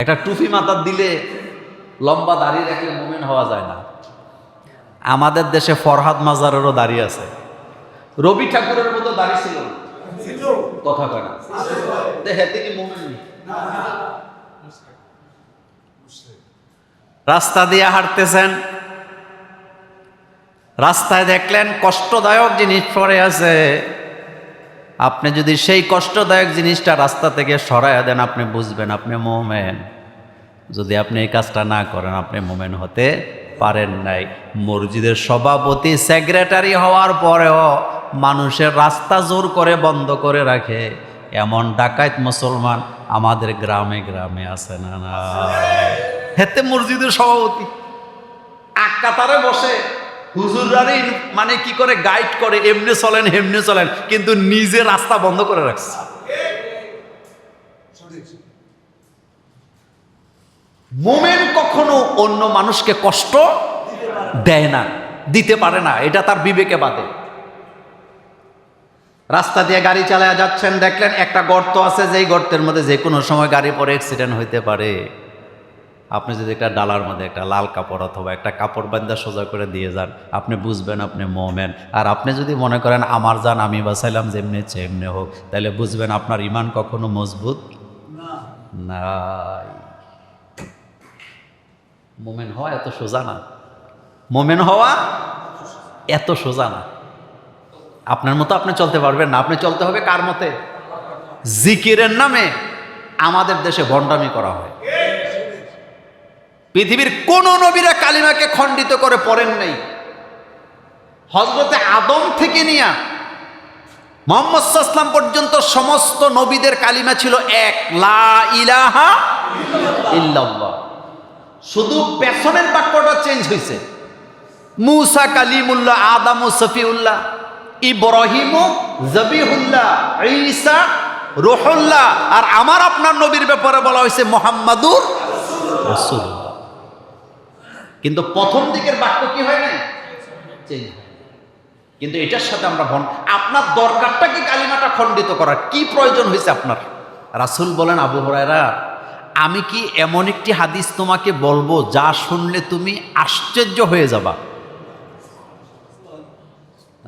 একটা টুপি মাথার দিলে লম্বা দাড়ি রাখলে মুমিন হওয়া যায় না। আমাদের দেশে ফরহাদ মাজারেরও দাড়ি আছে, রবি ঠাকুরের মতো দাড়ি ছিল কথা কয় না, হেতে কি মুমিন? রাস্তা দিয়ে হাঁটতেছেন, রাস্তায় দেখলেন কষ্টদায়ক জিনিস পড়ে আছে, আপনি যদি সেই কষ্টদায়ক জিনিসটা রাস্তা থেকে সরাইয়া দেন আপনি বুঝবেন আপনি মুমিন। যদি আপনি এই কাজটা না করেন আপনি মুমিন হতে পারেন নাই। মসজিদের সভাপতি সেক্রেটারি হওয়ার পরেও মানুষের রাস্তা জোর করে বন্ধ করে রাখে, এমন ডাকাত মুসলমান আমাদের গ্রামে গ্রামে আছে না? না, হেতে মসজিদের সভাপতি এক কাতারে বসে হুজুরারই মানে কি করে গাইড করে, এমনি চলেন হেমনে চলেন, কিন্তু নিজে রাস্তা বন্ধ করে রাখছে। মুমিন কখনো অন্য মানুষকে কষ্ট দেয় না, দিতে পারে না, এটা তার বিবেকে বাধে। রাস্তা দিয়ে গাড়ি চালায়া যাচ্ছেন, দেখলেন একটা গর্ত আছে, যেই গর্তের মধ্যে যে কোনো সময় গাড়ি পরে অ্যাক্সিডেন্ট হইতে পারে। আপনি যদি একটা ডালার মধ্যে একটা লাল কাপড় অথবা একটা কাপড় বান্ধা সোজা করে দিয়ে যান, আপনি বুঝবেন আপনি মুমিন। আর আপনি যদি মনে করেন আমার জান আমি বাঁচাইলাম, যেমনি চেমনে হোক, তাহলে বুঝবেন আপনার ঈমান কখনো মজবুত নাই। মুমিন হওয়া এত সোজা না, মুমিন হওয়া এত সোজা না। আপনার মতো আপনি চলতে পারবেন না, আপনি চলতে হবে কার মতে? জিকিরের নামে আমাদের দেশে ভণ্ডামি করা হয়। পৃথিবীর কোন নবীরা কালিমাকে খণ্ডিত করে পড়েন নাই। হযরতে আদম থেকে নিয়া মুহাম্মদ সাল্লাল্লাহু আলাইহি ওয়াসাল্লাম পর্যন্ত সমস্ত নবীদের কালিমা ছিল এক, লা ইলাহা ইল্লাল্লাহ। শুধু পেছনের বাক্যটা চেঞ্জ হয়েছে। মুসা কালিমুল্লাহ, আদম সফিউল্লাহ, ইব্রাহিম জবিহুল্লাহ, ঈসা রূহুল্লাহ, আর আমার আপনার নবীর ব্যাপারে বলা হয়েছে মুহাম্মাদুর রাসূলুল্লাহ। কিন্তু প্রথম দিকের বাক্য কি হয় না, চেঞ্জ হয়। কিন্তু এটার সাথে আমরা আপনার দরকারটা কি কালিমাটা খণ্ডিত করার কি প্রয়োজন হয়েছে আপনার? রাসূল বলেন, আবু হুরায়রা আমি কি এমন একটি হাদিস তোমাকে বলবো যা শুনলে তুমি আশ্চর্য হয়ে যাবা?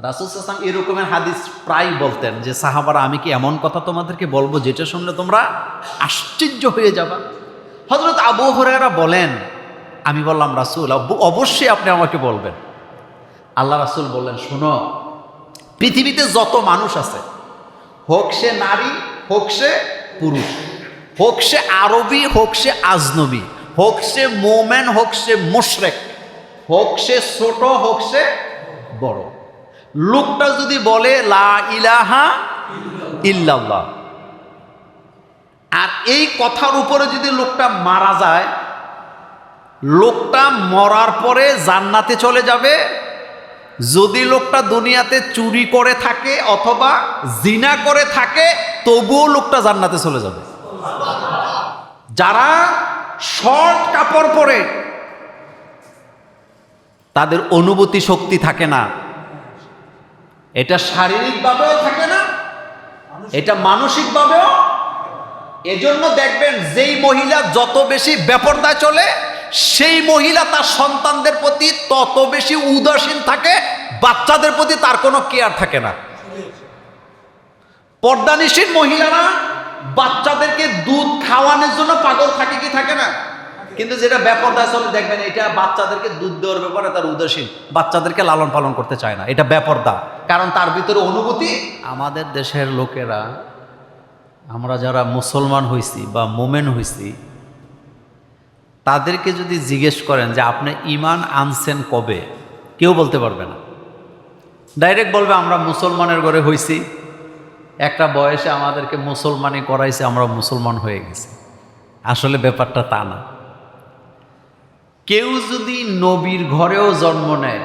রাসূল সাল্লাল্লাহু আলাইহি ওয়াসাল্লাম এরকমের হাদিস প্রায় বলতেন যে সাহাবারা আমি কি এমন কথা তোমাদেরকে বলবো যেটা শুনলে তোমরা আশ্চর্য হয়ে যাবা? হযরত আবু হুরায়রা বলেন, আমি বললাম রাসূল অবশ্যই আপনি আমাকে বলবেন। আল্লাহ রাসূল বললেন, শোনো, পৃথিবীতে যত মানুষ আছে, হোক সে নারী হোক সে পুরুষ, হোক সে আরবি হোক সে আজনবী, হোক সে মুমিন হোক সে মুশরিক, হোক সে ছোট হোক সে বড়, লোকটা যদি বলে লা ইলাহা ইল্লাল্লাহ, আর এই কথার উপরে যদি লোকটা মারা যায়, লোকটা মরার পরে জান্নাতে চলে যাবে। যদি লোকটা দুনিয়াতে চুরি করে থাকে অথবা জিনা করে থাকে, তবুও লোকটা জান্নাতে চলে যাবে। যারা শর্ট কাপড় পরে তাদের অনুভূতি শক্তি থাকে না, এটা শারীরিকভাবেও থাকে না, এটা মানসিকভাবেও। এজন্য দেখবেন যেই মহিলা যত বেশি বেপরদায় চলে, সেই মহিলা তার সন্তানদের প্রতি তত বেশি উদাসীন থাকে, বাচ্চাদের প্রতি তার কোনো কেয়ার থাকে না। পর্দানিশীন মহিলারা বাচ্চাদেরকে দুধ খাওয়ানোর জন্য পাগল থাকে কি থাকে না? কিন্তু যেটা বেপরদায় চলে দেখবেন এটা বাচ্চাদেরকে দুধ দেওয়ার ব্যাপারে তার উদাসীন, বাচ্চাদেরকে লালন পালন করতে চায় না, এটা বেপরদা, কারণ তার ভিতরে অনুভূতি। আমাদের দেশের লোকেরা, আমরা যারা মুসলমান হইছি বা মুমিন হইছি, তাদেরকে যদি জিজ্ঞেস করেন যে আপনি ঈমান আনছেন কবে, কেউ বলতে পারবে না। ডাইরেক্ট বলবে আমরা মুসলমানের ঘরে হইছি, একটা বয়সে আমাদেরকে মুসলমানি করাইছে, আমরা মুসলমান হয়ে গেছি। আসলে ব্যাপারটা তা না। কেউ যদি নবীর ঘরেও জন্ম নেয়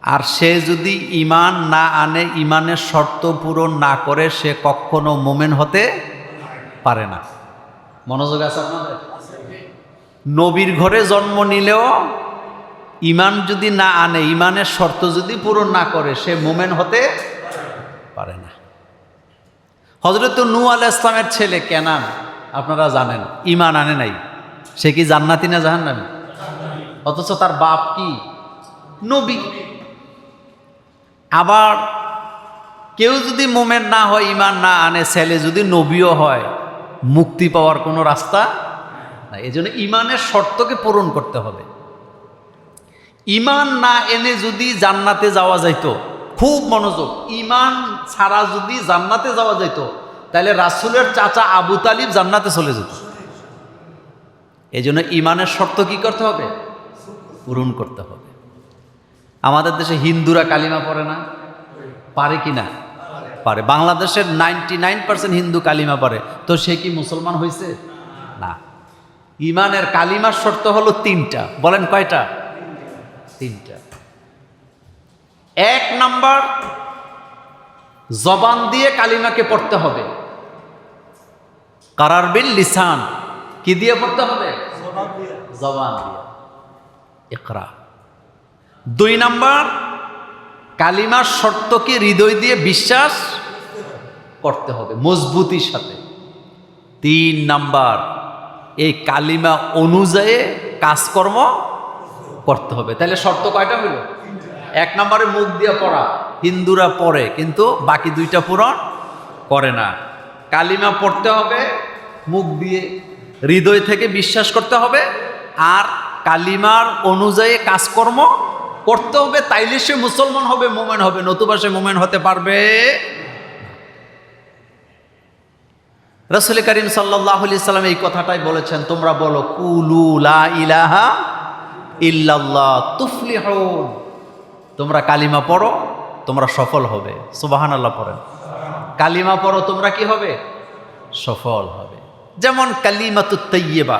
আর সে যদি ঈমান না আনে, ঈমানের শর্ত পূরণ না করে, সে কখনো মুমিন হতে পারে না। মনোযোগ আছে আপনাদের? নবীর ঘরে জন্ম নিলেও ঈমান যদি না আনে, ঈমানের শর্ত যদি পূরণ না করে, সে মুমিন হতে পারে না। হযরত নূহ আলাইহিস সালামের ছেলে কেনান, আপনারা জানেন, ঈমান আনে নাই, সে কি জান্নাতি না জাহান্নামী? অথচ তার বাপ কি নবী। আবার কেউ যদি মোমেন না হয়, ঈমান না আনে, ছেলে যদি নবীও হয়, মুক্তি পাওয়ার কোনো রাস্তা না। এই জন্য ঈমানের শর্তকে পূরণ করতে হবে। ঈমান না এনে যদি জান্নাতে যাওয়া যাইত, খুব মনোযোগ, ঈমান ছাড়া যদি জান্নাতে যাওয়া যাইত, তাহলে রাসূলের চাচা আবু তালিব জান্নাতে চলে যেত। এই জন্য ঈমানের শর্ত কি করতে হবে? পূরণ করতে হবে। আমাদের দেশে হিন্দুরা কালিমা পড়ে না, পারে কি না? পারে। বাংলাদেশের 99% হিন্দু কালিমা পড়ে, তো সে কি মুসলমান হয়েছে? না। ঈমানের কালিমার শর্ত হলো 3টা। বলেন কয়টা? 3টা। 1 নাম্বার, জবান দিয়ে কালিমাকে পড়তে হবে। কারার বিল লিসান, কি দিয়ে পড়তে হবে? জবান দিয়ে। ইকরা। 2 নাম্বার, কালিমার শর্তকে হৃদয় দিয়ে বিশ্বাস করতে হবে মজবুতির সাথে। 3 নাম্বার, এই কালিমা অনুযায়ী কাজকর্ম করতে হবে। তাহলে শর্ত কয়টা হইল? 1 নম্বরে মুখ দিয়ে পড়া, হিন্দুরা পড়ে কিন্তু বাকি 2টা পূরণ করে না। কালিমা পড়তে হবে মুখ দিয়ে, হৃদয় থেকে বিশ্বাস করতে হবে, আর কালিমার অনুযায়ী কাজকর্ম করতে হবে। তাইলে সে মুসলমান হবে, মোমেন হবে, নতুবা সে মোমেন হতে পারবে। রাসূল করিম সাল্লাল্লাহু আলাইহি সাল্লাম এই কথাটাই বলেছেন, তোমরা বলো কুলু লা ইলাহা ইল্লাল্লাহ তুফলিহুন। তোমরা কালিমা পড়ো, তোমরা সফল হবে। সুবহানাল্লাহ পড়েন। কালিমা পড়ো, তোমরা কি হবে? সফল হবে। যেমন কালিমাতুত তাইয়্যিবা,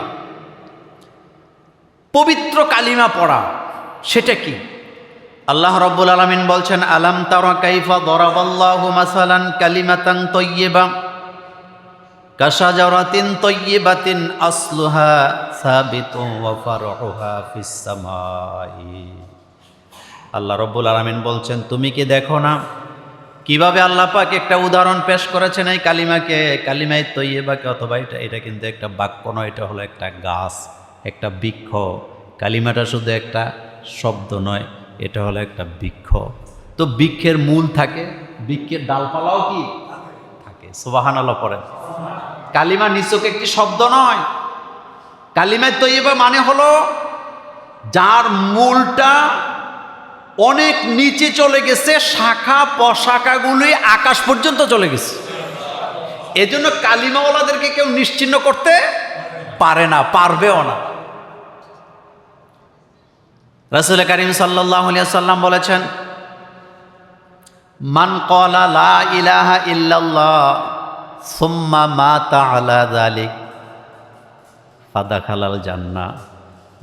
পবিত্র কালিমা পড়া, সেটা কি? আল্লাহ রাব্বুল আলামিন বলছেন, আলাম তারা কাইফা দরাবাল্লাহু মাসালান কালিমাতান তাইয়্যিবা কাশাজারাতিন তাইয়্যিবাতিন আসলুহা সাবিতুন ওয়া ফারউহা ফিস সামাই। আল্লাহ রাব্বুল আলামিন বলছেন, তুমি কি দেখো না কিভাবে আল্লাহ পাক একটা উদাহরণ পেশ করেছেন এই কালিমাকে, কালিমায়ে তাইয়্যিবাকে। অথবা এটা কিন্তু একটা বাক্য নয়, এটা হলো একটা গাছ, একটা বৃক্ষ। কালিমাটা শুধু একটা শব্দ নয়, এটা হলো একটা বৃক্ষ। তো বৃক্ষের মূল থাকে, বৃক্ষের ডালপালাও কি থাকে। সুবহানাল্লাহ পড়েন। কালিমা নিছক একটি শব্দ নয়। কালিমায়ে তাইয়্যিবা মানে হলো যার মূলটা অনেক নিচে চলে গেছে, শাখা প্রশাখাগুলি আকাশ পর্যন্ত চলে গেছে। এজন্য কালিমাওয়ালাদেরকে কেউ নিশ্চিহ্ন করতে পারে না, পারবেও না। রাসূল করিম সাল্লাল্লাহু আলাইহি ওয়াসাল্লাম বলেছেন, মান ক্বালা লা ইলাহা ইল্লাল্লাহ সুম্মা মাতা আলা যালিক ফাদাখালাল জান্নাহ।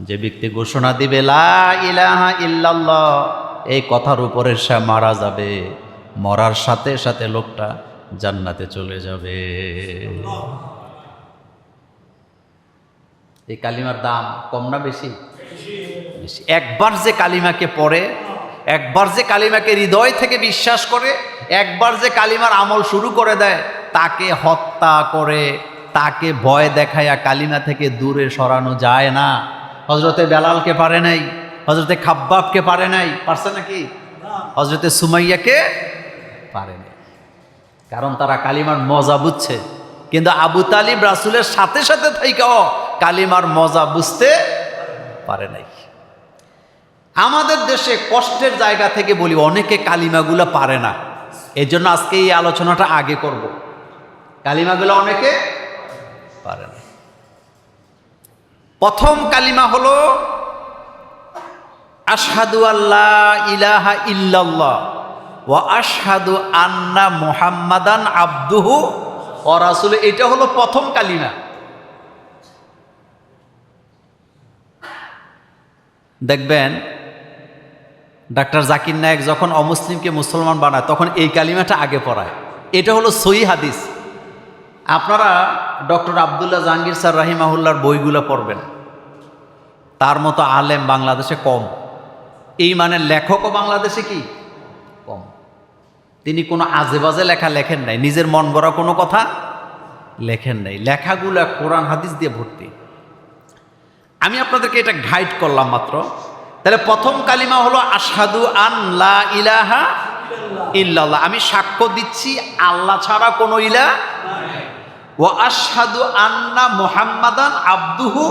যে ব্যক্তি ঘোষণা দিবে লা ইলাহা ইল্লাল্লাহ, এই কথার উপরে সে মারা যাবে, মরার সাথে সাথে লোকটা জান্নাতে চলে যাবে। এই কালিমার দাম কম না বেশি? বেশি। একবার যে কালিমাকে পড়ে, একবার যে কালিমাকে হৃদয় থেকে বিশ্বাস করে, একবার যে কালিমার আমল শুরু করে দেয়, তাকে হত্যা করে, তাকে ভয় দেখাইয়া কালিমা থেকে দূরে সরানো যায় না। হযরতে বেলালকে পারে নাই, হযরতে খাব্বাবকে পারে নাই, পারছে নাকি? হযরতে সুমাইয়াকে পারে নাই, কারণ তারা কালিমার মজা বুঝছে। কিন্তু আবু তালিব রাসূলের সাথে সাথে থাইকাও কালিমার মজা বুঝতে পারে নাই। আমাদের দেশে কষ্টের জায়গা থেকে বলি, অনেকে কালিমাগুলো পারে না। এই জন্য আজকে এই আলোচনাটা আগে করব। কালিমাগুলো অনেকে পারে না। প্রথম কালিমা হলো আশহাদু আল্লা ইলাহা ইল্লাল্লাহ ওয়া আশহাদু আন্না মুহাম্মাদান আবদুহু ওয়া রাসূলুহু। এটা হলো প্রথম কালিমা। দেখবেন ডাক্তার জাকির নায়েক যখন অমুসলিমকে মুসলমান বানায়, তখন এই কালিমাটা আগে পড়ায়। এটা হলো সহিহ হাদিস। আপনারা ডক্টর আব্দুল্লাহ জাহাঙ্গীর স্যার রাহিমাহুল্লাহর বইগুলো পড়বেন, তার মতো আলেম বাংলাদেশে কম। এই মানে লেখকও বাংলাদেশে কি কম। তিনি কোনো আজে বাজে লেখা লেখেন নাই, নিজের মন গড়া কোনো কথা লেখেন নাই, লেখাগুলো কোরআন হাদিস দিয়ে ভর্তি। আমি আপনাদেরকে এটা গাইড করলাম মাত্র। তাহলে প্রথম কালিমা হলো আশহাদু আন লা ইলাহা ইল্লাল্লাহ, আমি সাক্ষ্য দিচ্ছি আল্লাহ ছাড়া কোনো ইলাহ, ওয়া আশহাদু আন্না মুহাম্মাদান আবদুহু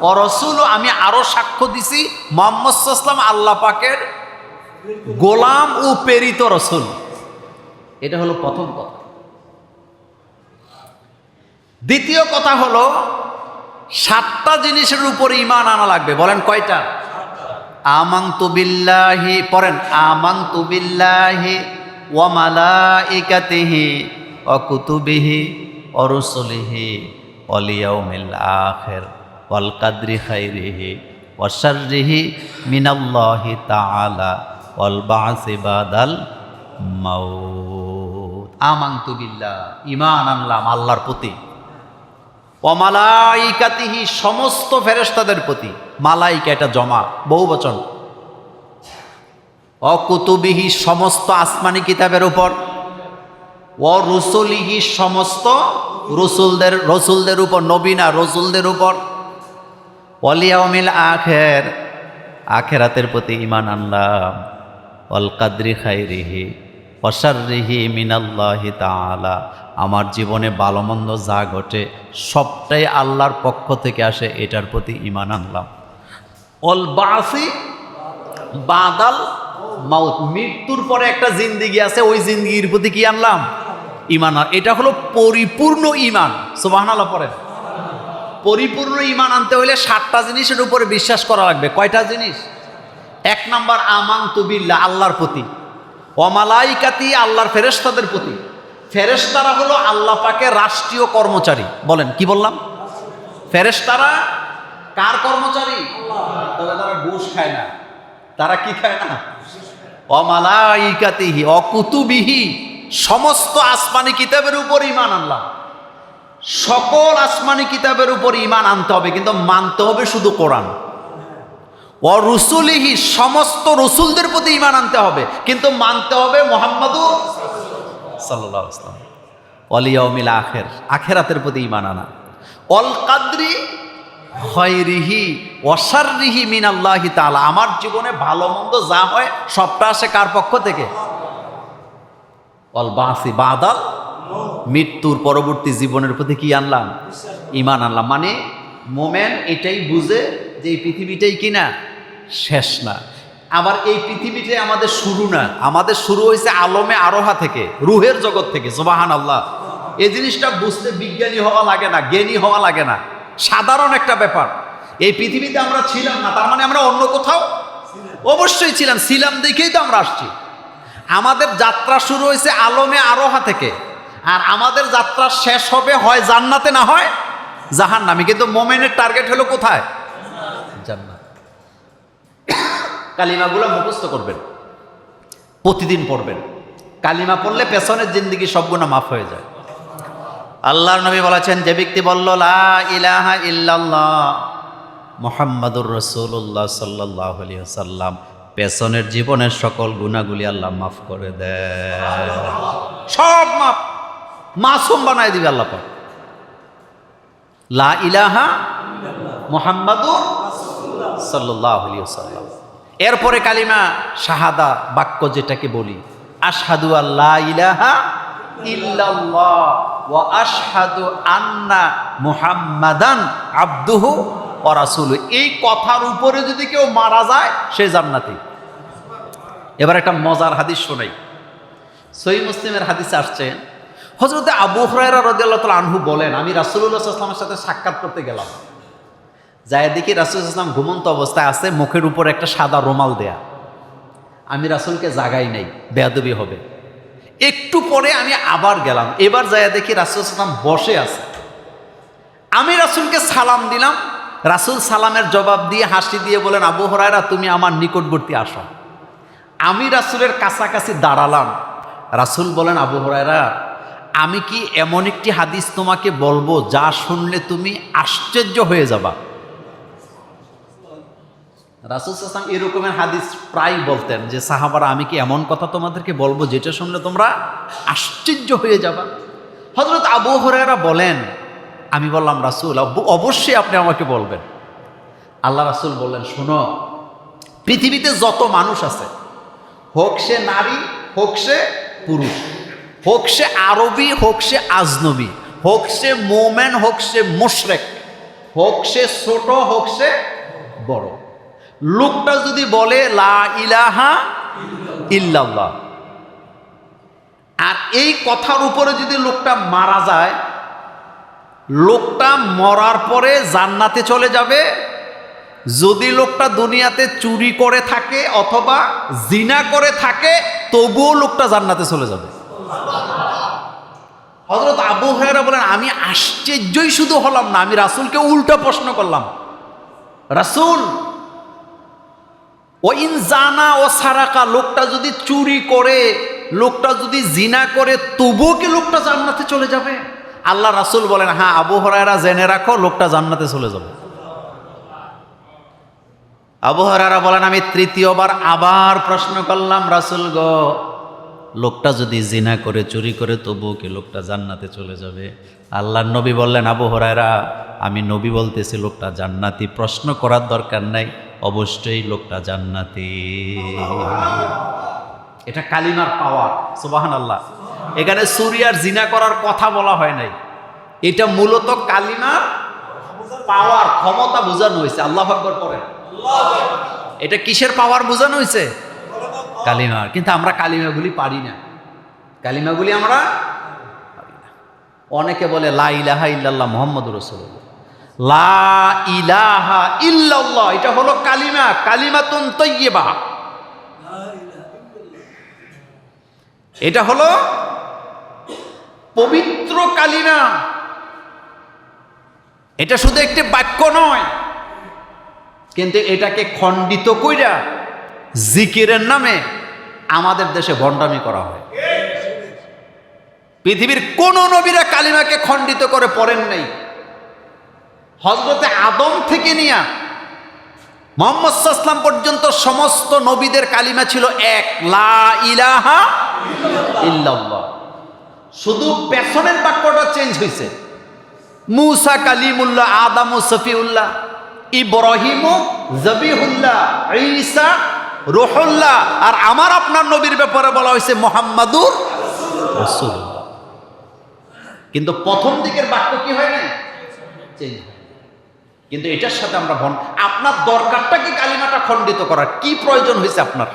ওয়া রাসূলুহু, আমি আরো সাক্ষ্য দিছি মুহাম্মদ সাল্লাল্লাহু আলাইহি ওয়াসাল্লাম আল্লাহ পাকের গোলাম ও প্রেরিত রাসূল। এটা হলো প্রথম কথা। দ্বিতীয় কথা হলো 7টা জিনিসের উপরে ঈমান আনা লাগবে। বলেন কয়টা? আমানতু বিল্লাহি, পড়েন, আমানতু বিল্লাহি ওয়া মালাইকাতিহি ওয়া কুতুবিহি ওয়া রুসুলিহি ওয়াল ইয়াউমিল আখির ওয়াল কদরি খাইরিহি ওয়া শাররিহি মিনাল্লাহি তাআলা ওয়াল বা'সি বাদাল মাউত। আমানতু বিল্লাহ, ঈমান আনলাম আল্লাহর প্রতি, ওয়া মালাইকাতিহি, সমস্ত ফেরেশতাদের প্রতি, মালাইকা এটা জমা বহুবচন, ও কুতুবিহি, সমস্ত আসমানি কিতাবের উপর, ও রসুলিহি, সমস্ত রসুলদের উপর, নবীনা রসুলদের উপর, ওয়াল ইয়াউমিল আখির, আখিরাতের প্রতি ঈমান আনলাম, ওয়াল কদরি খাইরিহি ওয়া শাররিহি মিনাল্লাহি তাআলা, আমার জীবনে ভালো মন্দ যা ঘটে সবটাই আল্লাহর পক্ষ থেকে আসে, এটার প্রতি ঈমান আনলাম। ওয়াল বা'সি বাদাল মাউত, মৃত্যুর পরে একটা জিন্দেগি আছে, ওই জিন্দেগির প্রতি কি আনলাম? ঈমান। এটা হলো পরিপূর্ণ ঈমান। সুবহানাল্লাহ পড়েন। পরিপূর্ণ ঈমান আনতে হলে 7টা জিনিসের উপরে বিশ্বাস করা লাগবে। কয়টা জিনিস? 1 নাম্বার আমানতু বিল্লাহ, আল্লাহর প্রতি, ওয়া মালাইকাতি, আল্লাহর ফেরেশতাদের প্রতি। ফেরেশতারা হলো আল্লাহ পাকের রাষ্ট্রীয় কর্মচারী। বলেন কি বললাম? ফেরেশতারা কার কর্মচারী? তবে তারা ঘুষ খায় না। তারা কি খায় না? ওয়া মালাইকাতিহি ওয়া কুতুবিহি, সমস্ত আসমানি কিতাবের উপর ঈমান আনলাম। সকল আসমানি কিতাবের উপর ঈমান আনতে হবে, কিন্তু মানতে হবে শুধু কোরআন। ওয়া রুসুলিহি, সমস্ত রসুলদের প্রতি ঈমান আনতে হবে, কিন্তু মানতে হবে মুহাম্মাদুর সাল্লাল্লাহু আলাইহি ওয়াসাল্লাম। ওয়াল ইয়াউমিল আখির, আখিরাতের প্রতি ঈমান আনা। ওয়াল কদরি খাইরিহি ওয়া শাররিহি মিনাল্লাহি তাআলা, আমার জীবনে ভালো মন্দ যা হয় সবটা আসে কার পক্ষ থেকে? ওয়াল বা'সি বাদাল, মৃত্যুর পরবর্তী জীবনের প্রতি কি আনলাম? ঈমান আনলাম। মানে মোমেন এটাই বুঝে যে এই পৃথিবীটাই কিনা শেষ না, আবার এই পৃথিবীটাই আমাদের শুরু না, আমাদের শুরু হয়েছে আলমে আরোহা থেকে, রুহের জগৎ থেকে। সুবহানাল্লাহ। এই জিনিসটা বুঝতে বিজ্ঞানী হওয়া লাগে না, জ্ঞানী হওয়া লাগে না, সাধারণ একটা ব্যাপার। এই পৃথিবীতে আমরা ছিলাম না, তার মানে আমরা অন্য কোথাও অবশ্যই ছিলাম দেখেই তো আমরা আসছি। আমাদের যাত্রা শুরু হয়েছে আলমে আরোহা থেকে, আর আমাদের যাত্রা শেষ হবে হয় জান্নাতে না হয় জাহান্নামে। কিন্তু মোমেনের টার্গেট হলো কোথায়? জান্নাত। কালিমাগুলো মুখস্থ করবেন, প্রতিদিন পড়বেন। কালিমা পড়লে পেছনের জিন্দেগি সব গুনাহ মাফ হয়ে যায়। আল্লাহর নবী বলেছেন, যে ব্যক্তি বলল লা ইলাহা ইল্লাল্লাহ মুহাম্মাদুর রাসূলুল্লাহ সাল্লাল্লাহু আলাইহি ওয়াসাল্লাম, পেছনের জীবনের সকল গুনাহগুলি আল্লাহ মাফ করে দেয়, সব মাফ, মাসুম বানায় দিবে আল্লাহ পাক। লা ইলাহা মুহাম্মাদুর সাল্লাল্লাহু আলাইহি ওয়াসাল্লাম। এরপরে কালিমা শাহাদা বাক্য যেটাকে বলি, আশহাদু আল্লা ইলাহা ইল্লাল্লাহ ওয়া আশহাদু আন্না মুহাম্মাদান আবদুহু ওয়া রাসূলুহু। এই কথার উপরে যদি কেউ মারা যায় সে জান্নাতি। এবার একটা মজার হাদিস শোনাই। সহিহ মুসলিমের হাদিসে আসছে, হযরত আবু হুরায়রা রাদিয়াল্লাহু তাআলা আনহু বলেন, আমি রাসূলুল্লাহ সাল্লাল্লাহু আলাইহি ওয়াসাল্লামের সাথে সাক্ষাৎ করতে গেলাম। যায় দেখি রাসূল সাল্লাল্লাহু আলাইহি ওয়াসাল্লাম ঘুমন্ত অবস্থায় আছে, মুখের উপর একটা সাদা রুমাল দেয়া। আমি রাসূলকে জাগাই নাই, বেয়াদবি হবে। একটু পরে আমি আবার গেলাম, এবার যায় দেখি রাসূল সাল্লাল্লাহু আলাইহি ওয়াসাল্লাম বসে আছে। আমি রাসূলকে সালাম দিলাম, রাসূল সালামের জবাব দিয়ে হাসি দিয়ে বলেন, আবু হুরায়রা তুমি আমার নিকটবর্তী আসো। আমি রাসূলের কাছাকাছি দাঁড়ালাম। রাসূল বলেন, আবু হুরায়রা আমি কি এমন একটি হাদিস তোমাকে বলবো যা শুনলে তুমি আশ্চর্য হয়ে যাবা? রাসূল সাল্লাল্লাহু আলাইহি ওয়াসাল্লাম এরকমের হাদিস প্রায় বলতেন যে, সাহাবারা আমি কি এমন কথা তোমাদেরকে বলবো যেটা শুনলে তোমরা আশ্চর্য হয়ে যাবা? হযরত আবু হুরায়রা বলেন, আমি বললাম রাসূল অবশ্যই আপনি আমাকে বলবেন। আল্লাহ রাসূল বললেন, শোনো, পৃথিবীতে যত মানুষ আছে, হোক সে নারী, হোক সে পুরুষ, হোক সে আরবি, হোক সে আজনবী, হোক সে মোমেন, হোক সে মুশরিক, হোক সে ছোট, হোক সে বড়, লোকটা যদি বলে লা ইলাহা ইল্লাল্লাহ, আর এই কথার উপরে যদি লোকটা মারা যায়, লোকটা মরার পরে জান্নাতে চলে যাবে। যদি লোকটা দুনিয়াতে চুরি করে থাকে অথবা জিনা করে থাকে, তবুও লোকটা জান্নাতে চলে যাবে। হযরত আবু হুরায়রা বলেন, আমি আশ্চর্যই শুধু হলাম না, আমি রাসূলকে উল্টা প্রশ্ন করলাম, রাসূল ও ইন জানা ও সারাকা, লোকটা যদি চুরি করে, লোকটা যদি জিনা করে, তবুও কি লোকটা জান্নাতে চলে যাবে? আল্লাহ রাসূল বলেন, হ্যাঁ আবু হুরায়রা জেনে রাখো, লোকটা জান্নাতে চলে যাবে। আবু হুরায়রা বলেন, আমি তৃতীয়বার আবার প্রশ্ন করলাম, রাসূল গো, লোকটা যদি জিনা করে, চুরি করে, তবুও কি লোকটা জান্নাতে চলে যাবে? আল্লাহর নবী বললেন, আবু হুরায়রা, আমি নবী বলতেছি লোকটা জান্নাতি, প্রশ্ন করার দরকার নাই, অবশ্যই লোকটা জান্নাতি। এটা কালিমার পাওয়ার, সুবহানাল্লাহ। এখানে চুরি আর জিনা করার কথা বলা হয় নাই, এটা মূলত কালিমার পাওয়ার, ক্ষমতা বোঝানো হয়েছে। আল্লাহু আকবার পড়েন। এটা কিসের পাওয়ার বোঝানো হয়েছে? কালিমার। কিন্তু আমরা কালিমাগুলি পারি না, কালিমাগুলি আমরা পারি না। অনেকে বলে লা ইলাহা ইল্লাল্লাহ মুহাম্মাদুর রাসূলুল্লাহ, লা ইলাহা ইল্লাল্লাহ, এটা হলো কালিমা, কালিমাতুন তাইয়্যিবা, এটা হলো পবিত্র কালিমা। এটা শুধু একটি বাক্য নয়, কিন্তু এটাকে খণ্ডিত কইরা জিকিরের নামে আমাদের দেশে ভণ্ডামি করা হয়। পৃথিবীর কোন নবীরা কালিমাকে খণ্ডিত করে পড়েন নাই। হযরতে আদম থেকে নিয়া মুহাম্মদ সাল্লাল্লাহু আলাইহি ওয়াসাল্লাম পর্যন্ত সমস্ত নবীদের কালিমা ছিল এক, লা ইলাহা ইল্লাল্লাহ। শুধু পেছনের বাক্যটা চেঞ্জ হয়েছে। মূসা কালিমুল্লাহ, আদম সফিউল্লাহ, ইব্রাহিম জবিহুল্লাহ, ঈসা রূহুল্লাহ, আর আমার আপনার নবীর ব্যাপারে বলা হয়েছে মুহাম্মাদুর রাসূলুল্লাহ। কিন্তু প্রথম দিকের বাক্য কি হয় না, চেঞ্জ হয়। কিন্তু এটার সাথে আমরা আপনার দরকারটা কি কালিমাটা খণ্ডিত করার? কি প্রয়োজন হয়েছে আপনার?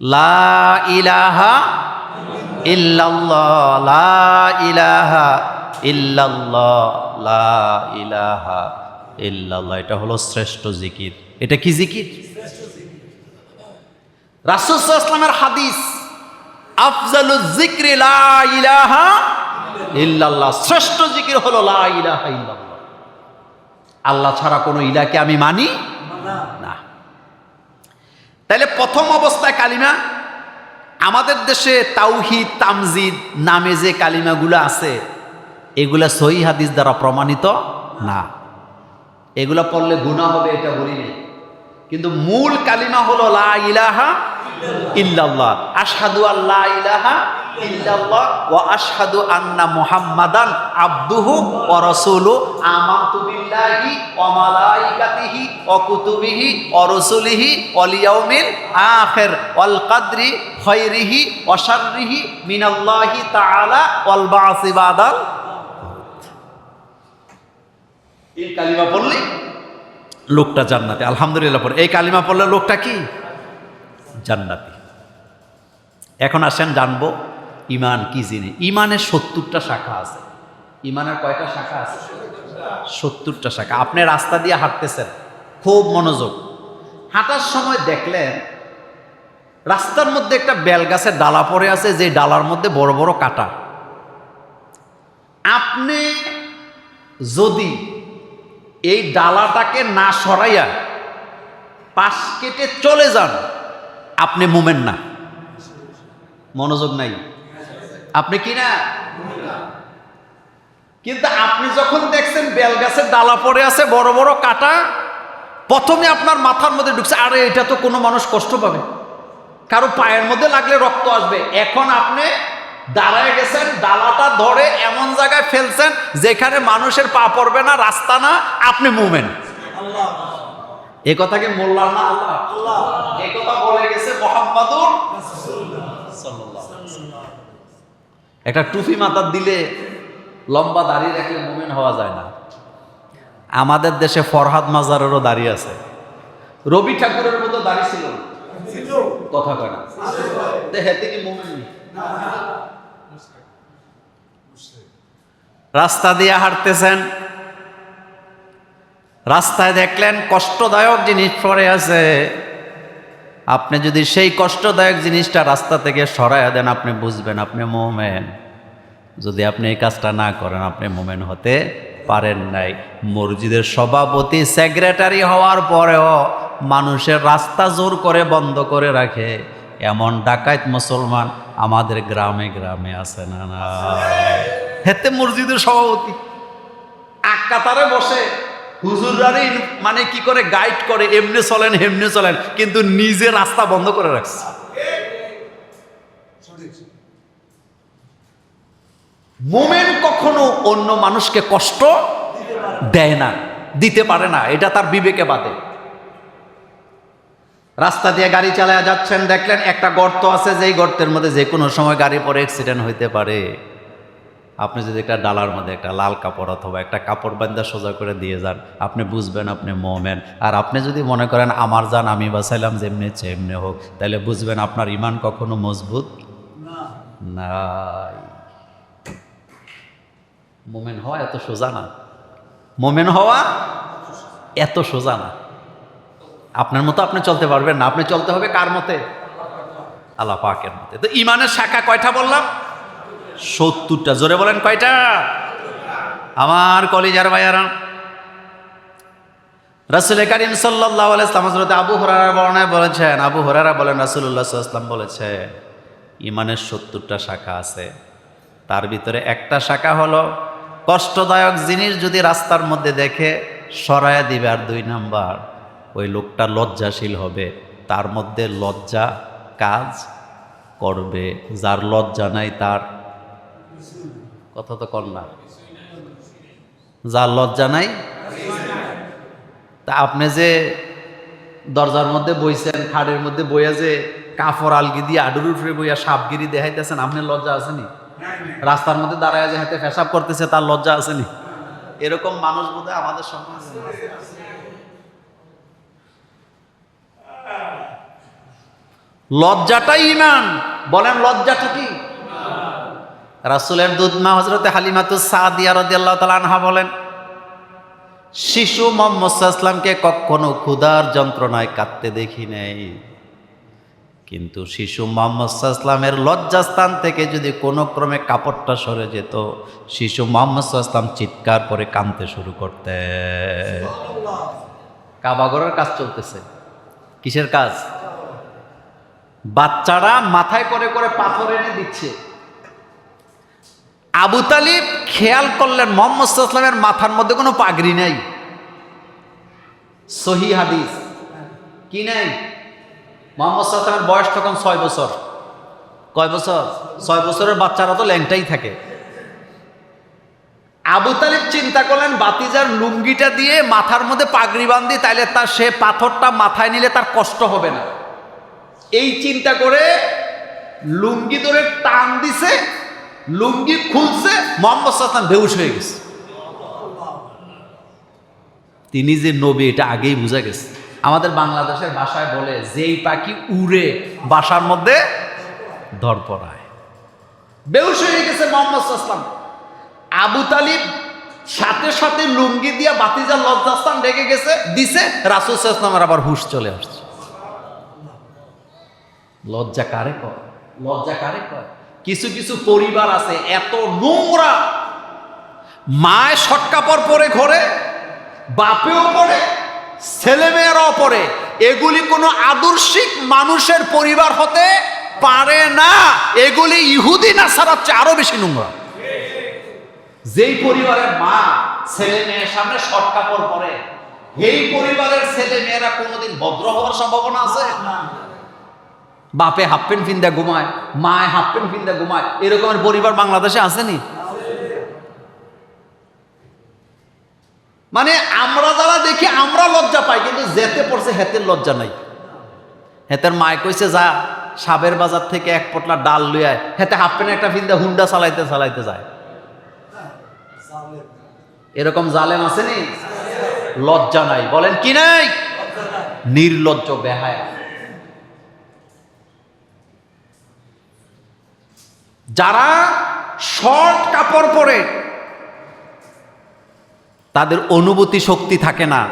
লা ইলাহা ইল্লাল্লাহ, লা ইলাহা ইল্লাল্লাহ, লা ইলাহা ইল্লাল্লাহ, এটা হলো শ্রেষ্ঠ জিকির। এটা কি জিকির? রাসূল সাল্লাল্লাহু আলাইহি ওয়াসাল্লামের হাদিস, আফজালুজ যিকরি লা ইলাহা ইল্লাল্লাহ, শ্রেষ্ঠ জিকির হলো লা ইলাহা ইল্লাল্লাহ। আল্লাহ ছাড়া কোনো ইলাহকে আমি মানি না। তাহলে প্রথম অবস্থায় কালিমা, আমাদের দেশে তাওহীদ তামজিদ নামে যে কালিমাগুলো আছে, এগুলা সহিহ হাদিস দ্বারা প্রমাণিত না। এগুলা পড়লে গুনাহ হবে এটা বলি না, কিন্তু মূল কালিমা হলো লা ইলাহা ইল্লাল্লাহ, আশহাদু আল্লা ইলাহা ইল্লাল্লাহ ওয়া আশহাদু আন্না মুহাম্মাদান আবদুহু ওয়া রাসূলুহু, আমানতু বিল্লাহি ওয়া মালাইকাতিহি ওয়া কুতুবিহি ওয়া রুসুলিহি ওয়াল ইয়াউমিল আখির ওয়াল কদরি খায়রিহি ওয়া শাররিহি মিনাল্লাহি তাআলা ওয়াল বা'সি বাদাল। এই কালিমা পড়লে লোকটা জান্নাতি। আলহামদুলিল্লাহ পড়ে এই কালিমা পড়লে লোকটা কি? জান্নাতি। এখন আসেন জানবো ঈমান কি জিনিস। ঈমানের ৭০টা শাখা আছে। ঈমানের কয়টা শাখা আছে? ৭০টা শাখা। আপনি রাস্তা দিয়ে হাঁটতেছেন, খুব মনোযোগ, হাঁটার সময় দেখলেন রাস্তার মধ্যে একটা বেল গাছের ডালা পড়ে আছে, যে ডালার মধ্যে বড় বড় কাঁটা। আপনি যদি এই ডালাটাকে না সরাইয়া পাশ কেটে চলে যান, আপনি মুমিন না। মনোযোগ নাই, আপনি কি না? কিন্তু আপনি যখন দেখছেন বেল গাছের ডালা পড়ে আছে, বড় বড় কাঁটা, প্রথমে আপনার মাথার মধ্যে ঢুকছে, আরে এটা তো কোনো মানুষ কষ্ট পাবে, কারো পায়ের মধ্যে লাগলে রক্ত আসবে। এখন আপনি দাঁড়ায় গেছেন, ডালাটা ধরে এমন জায়গায় ফেলছেন যেখানে মানুষের পা পড়বে না, রাস্তা না, আপনি মুভমেন্ট। এ কথাকে মোল্লা না আল্লাহ, এ কথা বলে গেছে মুহাম্মাদুর সাল্লাল্লাহু আলাইহি ওয়াসাল্লাম। একটা টুপি মাথার দিলে, লম্বা দাড়ি রাখলে মুমিন হওয়া যায় না। আমাদের দেশে ফরহাদ মাজারেরও দাড়ি আছে, রবি ঠাকুরের মতো দাড়ি ছিল, কথা কয় না, দেখে তিনি মুমিন। রাস্তা দিয়ে হাঁটতেছেন, রাস্তায় দেখলেন কষ্টদায়ক জিনিস পড়ে আছে। আপনি যদি সেই কষ্টদায়ক জিনিসটা রাস্তা থেকে সরাইয়া দেন, আপনি বুঝবেন আপনি মুমিন। যদি আপনি এই কাজটা না করেন, আপনি মুমিন হতে পারেন নাই। মসজিদের সভাপতি, সেক্রেটারি হওয়ার পরেও মানুষের রাস্তা জোর করে বন্ধ করে রাখে, এমন ডাকাত মুসলমান আমাদের গ্রামে গ্রামে আছে না? না, হেতে মসজিদের সভাপতি আকাতারে বসে হুজুরারই মানে কি করে গাইড করে, এমনি চলেন হেমনি চলেন, কিন্তু নিজে রাস্তা বন্ধ করে রাখছে। মুমিন কখনো অন্য মানুষকে কষ্ট দেয় না, দিতে পারে না, এটা তার বিবেকে বাদে। রাস্তা দিয়ে গাড়ি চালায়া যাচ্ছেন, দেখলেন একটা গর্ত আছে, যেই গর্তের মধ্যে যে কোনো সময় গাড়ি পরে অ্যাক্সিডেন্ট হইতে পারে। আপনি যদি একটা ডালার মধ্যে একটা লাল কাপড় অথবা একটা কাপড় বান্ধা সোজা করে দিয়ে যান, আপনি বুঝবেন আপনি মুমিন। আর আপনি যদি মনে করেন আমার জান আমি বাঁচাইলাম, যেমনি চেমনি হোক, তাহলে বুঝবেন আপনার ঈমান কখনো মজবুত নাই। মুমিন হওয়া এত সোজা না, মুমিন হওয়া এত সোজা না। আপনার মতো আপনি চলতে পারবেন না, আপনি চলতে হবে কার মতে? আল্লাহ পাকের মতে। তো ঈমানের শাখা কয়টা বললাম? 70টা। জোরে বলেন কয়টা? আমার কলিজার ভাইয়ারা, রাসূল কারীম সাল্লাল্লাহু আলাইহি ওয়াসাল্লাম হযরত আবু হুরায়রা বর্ণনায় বলেছেন, আবু হুরায়রা বলেন রাসূলুল্লাহ সাল্লাল্লাহু আলাইহি ওয়াসাল্লাম বলেছেন, ঈমানের 70টা শাখা আছে। তার ভিতরে একটা শাখা হলো কষ্টদায়ক জিনিস যদি রাস্তার মধ্যে দেখে সরায়া দিবে। আর 2 নাম্বার, ওই লোকটা লজ্জাশীল হবে, তার মধ্যে লজ্জা কাজ করবে। যার লজ্জা নাই তার কথা তো কর না, যার লজ্জা নাই। তা আপনি যে দরজার মধ্যে বইছেন, খাড়ের মধ্যে বইয়া যে কাপড় আলগি দিয়ে আডুর উপরে বইয়া সাপগিরি দেখাইতেছেন, আপনার লজ্জা আসেনি? রাস্তার মধ্যে দাঁড়ায় যে হাতে পেশাব করতেছে, তার লজ্জা আসেনি? এরকম মানুষ বোধহয় আমাদের সমাজে। লজ্জাটাই ঈমান। বলেন লজ্জাটা কি? রাসূলের দুধমা হযরতে হালিমাতুস সাদিয়া রাদিয়াল্লাহু তাআলা আনহা বলেন, শিশু মুহাম্মদ সাল্লাল্লাহু আলাইহি ওয়াসাল্লামকে কখনো ক্ষুধার যন্ত্রণায় কাঁদতে দেখি নাই, কিন্তু শিশু মুহাম্মদ সাল্লাল্লাহু আলাইহি ওয়াসাল্লামের লজ্জাস্থান থেকে যদি কোনো ক্রমে কাপড়টা সরে যেত, শিশু মুহাম্মদ সাল্লাল্লাহু আলাইহি ওয়াসাল্লাম চিৎকার করে কাঁদতে শুরু করতেন। কাবাগরের কাজ চলতেছে, কিসের কাজ? বাচ্চারা মাথায় করে করে পাথর এনে দিচ্ছে। আবু তালিব খেয়াল করলেন মুহাম্মদ সাল্লাল্লাহু আলাইহি ওয়াসাল্লামের মাথার মধ্যে কোনো পাগড়ি নাই। সহিহ হাদিস কি নাই? মুহাম্মদ সাল্লাল্লাহু আলাইহি ওয়াসাল্লামের বয়স তখন 6 বছর। কয় বছর? 6 বছরের বাচ্চারা তো ল্যাংটাই থাকে। আবু তালিব চিন্তা করলেন বাতিজার লুঙ্গিটা দিয়ে মাথার মধ্যে পাগড়ি বাঁধি, তাইলে তার সে পাথরটা মাথায় নিলে তার কষ্ট হবে না। এই চিন্তা করে লুঙ্গি ধরে টান দিছে, লুঙ্গি খুলছে, মুহাম্মদ সাল্লাল্লাহু আলাইহি ওয়াসাল্লাম বেহুশ হয়ে গেছে। তিনি যে নবী এটা আগেই বুঝা গেছে। আমাদের বাংলাদেশের ভাষায় বলে, যেই পাখি উড়ে বাসার মধ্যে ধরপড়ায়। বেহুশ হয়ে গেছে মুহাম্মদ সাল্লাল্লাহু আলাইহি ওয়াসাল্লাম। আবু তালিব সাথে সাথে লুঙ্গি দিয়া বাতিজার লজ্জাস্থান ঢেকে গেছে, দিছে, রাসূল সাল্লাল্লাহু আলাইহি ওয়াসাল্লামের আবার হুঁশ চলে আসছে। লজ্জা কারে কয়? লজ্জা কারে কয়? কিছু কিছু পরিবার আছে এত নোংরা, মায় শর্ট কাপড় পরে ঘরে, বাপেও পরে, ছেলে মেয়েরাও পরে। এগুলি কোনো আদর্শিক মানুষের পরিবার হতে পারে না। এগুলি ইহুদি নাসারার চেয়ে আরো বেশি নোংরা। যেই পরিবারের মা ছেলে মেয়ের সামনে শর্ট কাপড় পরে, এই পরিবারের ছেলে মেয়েরা কোনোদিন ভদ্র হওয়ার সম্ভাবনা আছে? বাপে হাফ প্যান্ট ফিন্দা ঘুমায়, মায় হাফ প্যান্ট ফিন্দা ঘুমায়, এরকমের পরিবার বাংলাদেশে আসেনি? মানে আমরা যারা দেখি আমরা লজ্জা পাই, কিন্তু যেতে পড়ছে হেতের লজ্জা নাই। হেতের মায় কইছে যা সাবের বাজার থেকে এক পটলা ডাল লই আয়, হেতে হাফ প্যান্ট একটা ফিন্দা হুন্ডা চালাইতে চালাইতে যায়। এরকম জালেম আসেনি? লজ্জা নাই, বলেন কি নাই? নির্লজ্জ বেহায়া। যারা শর্ট কাপড় পরে তাদের অনুভূতি শক্তি থাকে না,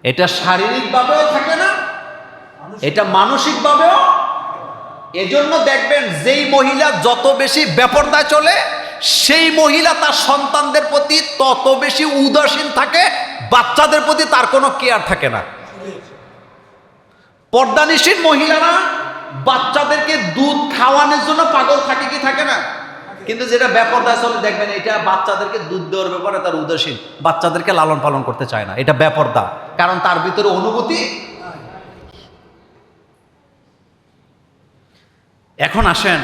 এটা শারীরিকভাবেও থাকে না, এটা মানসিকভাবেও। এজন্য দেখবেন যেই মহিলা যত বেশি বেপরদায় চলে, সেই মহিলা তার সন্তানদের প্রতি তত বেশি উদাসীন থাকে, বাচ্চাদের প্রতি তার কোনো কেয়ার থাকে না। পর্দানিসীন মহিলারা বাচ্চাদেরকে দুধ খাওয়ানোর জন্য পাগল থাকে কি থাকে না? কিন্তু যেটা বেপরদায় চলে দেখবেন এটা বাচ্চাদেরকে দুধ দেওয়ার ব্যাপারে তার উদাসীন, বাচ্চাদেরকে লালন পালন করতে চায় না, এটা বেপরদা, কারণ তার ভিতরে অনুভূতি। এখন আসেন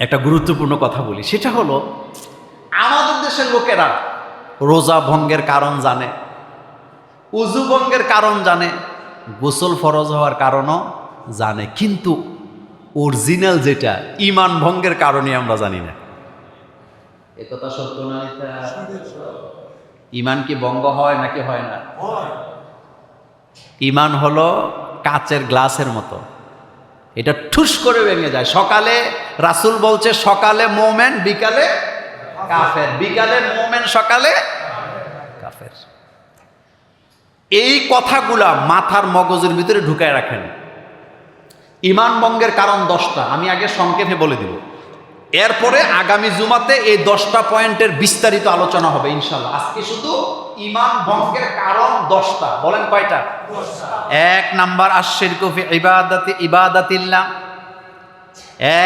একটা গুরুত্বপূর্ণ কথা বলি, সেটা হলো আমাদের দেশের লোকেরা রোজা ভঙ্গের কারণ জানে, উযু ভঙ্গের কারণ জানে, গোসল ফরজ হওয়ার কারণও জানে, কিন্তু অরিজিনাল যেটা ঈমান ভঙ্গের কারণে আমরা জানি না। একথা সত্য না? ঈমান কি ভঙ্গ হয় নাকি হয় না? ঈমান হলো কাচের গ্লাসের মতো, এটা ঠুস করে ভেঙে যায়। সকালে রাসূল বলছে সকালে মুমিন বিকালে কাফের, বিকালে মুমিন সকালে কাফের। এই কথাগুলা মাথার মগজের ভিতরে ঢুকায় রাখেন। ঈমান ভঙ্গের কারণ 10টা, আমি আগে সংক্ষেপে বলে দিব, এরপরে আগামী জুমাতে এই 10টা পয়েন্টের বিস্তারিত আলোচনা হবে ইনশাআল্লাহ। আজকে শুধু ঈমান ভঙ্গের কারণ 10টা। বলেন কয়টা? 1 নাম্বার আশশিরকু ফি ইবাদাতিল্লাহ।